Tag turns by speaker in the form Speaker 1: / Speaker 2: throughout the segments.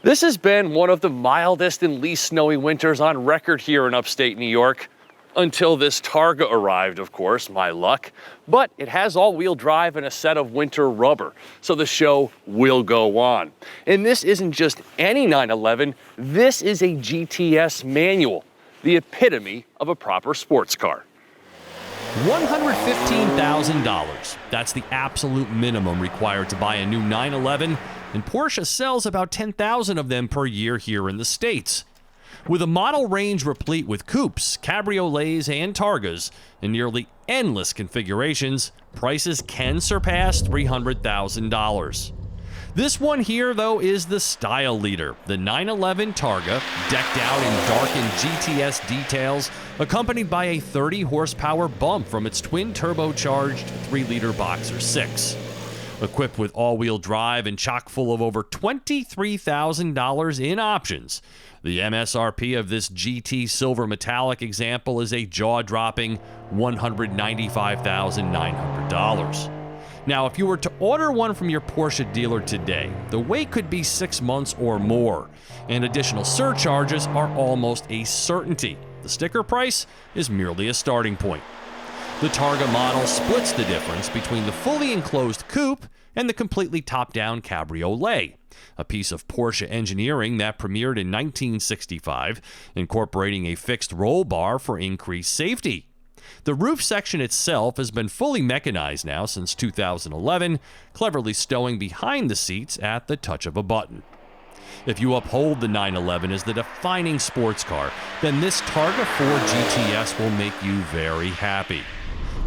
Speaker 1: This has been one of the mildest and least snowy winters on record here in upstate New York. Until this Targa arrived, of course, my luck. But it has all-wheel drive and a set of winter rubber, so the show will go on. And this isn't just any 911, this is a GTS manual, the epitome of a proper sports car.
Speaker 2: $115,000. That's the absolute minimum required to buy a new 911, and Porsche sells about 10,000 of them per year here in the States. With a model range replete with Coupes, Cabriolets and Targas, and nearly endless configurations, prices can surpass $300,000. This one here, though, is the style leader, the 911 Targa, decked out in darkened GTS details, accompanied by a 30-horsepower bump from its twin-turbocharged 3-liter Boxer 6. Equipped with all-wheel drive and chock full of over $23,000 in options, the MSRP of this GT Silver Metallic example is a jaw-dropping $195,900. Now, if you were to order one from your Porsche dealer today, the wait could be 6 months or more, and additional surcharges are almost a certainty. The sticker price is merely a starting point. The Targa model splits the difference between the fully enclosed coupe and the completely top-down cabriolet, a piece of Porsche engineering that premiered in 1965, incorporating a fixed roll bar for increased safety. The roof section itself has been fully mechanized now since 2011, cleverly stowing behind the seats at the touch of a button. If you uphold the 911 as the defining sports car, then this Targa 4 GTS will make you very happy.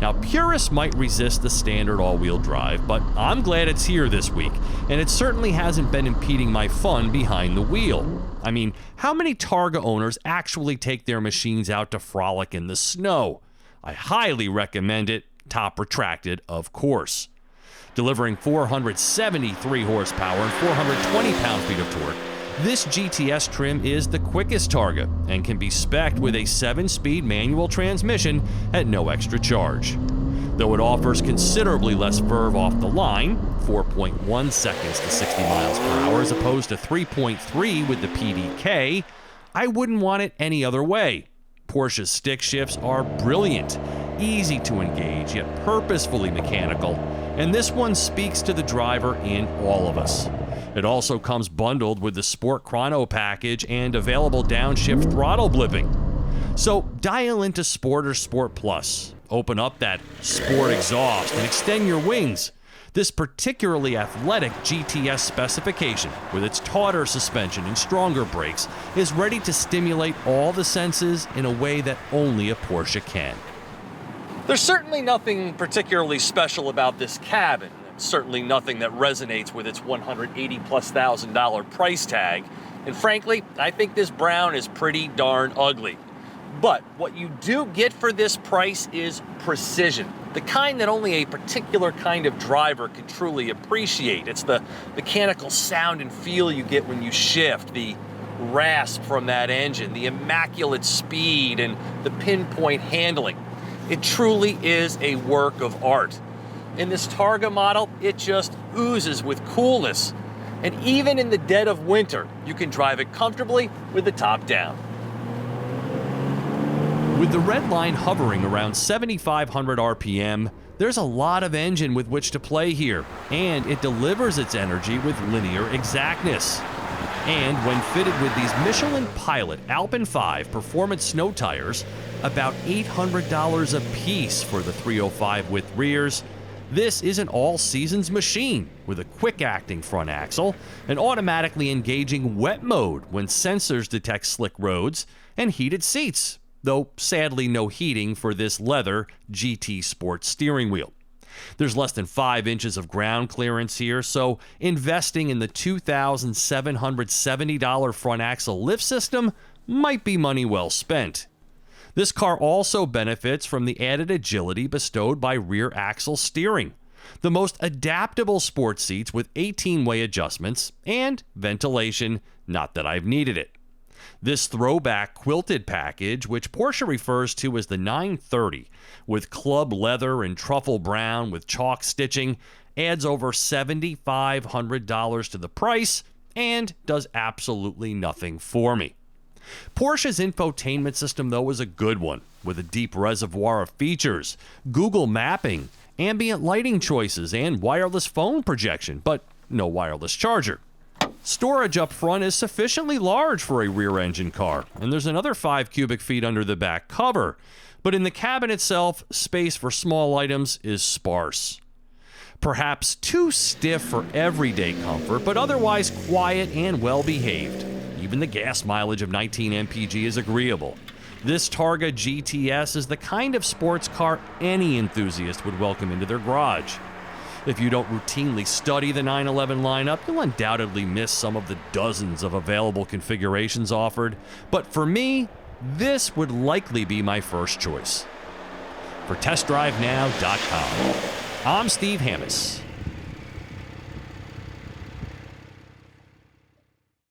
Speaker 2: Now, purists might resist the standard all-wheel drive, but I'm glad it's here this week, and it certainly hasn't been impeding my fun behind the wheel. I mean, how many Targa owners actually take their machines out to frolic in the snow? I highly recommend it, top retracted, of course. Delivering 473 horsepower and 420 pound-feet of torque, this GTS trim is the quickest Targa and can be spec'd with a 7-speed manual transmission at no extra charge. Though it offers considerably less verve off the line, 4.1 seconds to 60 miles per hour as opposed to 3.3 with the PDK, I wouldn't want it any other way. Porsche's stick shifts are brilliant, easy to engage, yet purposefully mechanical, and this one speaks to the driver in all of us. It also comes bundled with the Sport Chrono package and available downshift throttle blipping. So dial into Sport or Sport Plus, open up that Sport exhaust, and extend your wings. This particularly athletic GTS specification, with its tauter suspension and stronger brakes, is ready to stimulate all the senses in a way that only a Porsche can.
Speaker 1: There's certainly nothing particularly special about this cabin. Certainly nothing that resonates with its $180,000+ price tag. And frankly, I think this brown is pretty darn ugly. But what you do get for this price is precision. The kind that only a particular kind of driver can truly appreciate. It's the mechanical sound and feel you get when you shift, the rasp from that engine, the immaculate speed, and the pinpoint handling. It truly is a work of art. In this Targa model, it just oozes with coolness. And even in the dead of winter, you can drive it comfortably with the top down.
Speaker 2: With the red line hovering around 7,500 RPM, there's a lot of engine with which to play here, and it delivers its energy with linear exactness. And when fitted with these Michelin Pilot Alpine 5 performance snow tires, about $800 a piece for the 305 with rears, this is an all-seasons machine with a quick-acting front axle, an automatically engaging wet mode when sensors detect slick roads, and heated seats, though sadly no heating for this leather GT Sport steering wheel. There's less than 5 inches of ground clearance here, so investing in the $2,770 front axle lift system might be money well spent. This car also benefits from the added agility bestowed by rear axle steering, the most adaptable sports seats with 18-way adjustments, and ventilation, not that I've needed it. This throwback quilted package, which Porsche refers to as the 930, with club leather and truffle brown with chalk stitching, adds over $7,500 to the price and does absolutely nothing for me. Porsche's infotainment system, though, is a good one, with a deep reservoir of features, Google mapping, ambient lighting choices, and wireless phone projection, but no wireless charger. Storage up front is sufficiently large for a rear-engine car, and there's another 5 cubic feet under the back cover. But in the cabin itself, space for small items is sparse. Perhaps too stiff for everyday comfort, but otherwise quiet and well-behaved. Even the gas mileage of 19 mpg is agreeable. This Targa GTS is the kind of sports car any enthusiast would welcome into their garage. If you don't routinely study the 911 lineup, you'll undoubtedly miss some of the dozens of available configurations offered. But for me, this would likely be my first choice. For TestDriveNow.com, I'm Steve Hammis.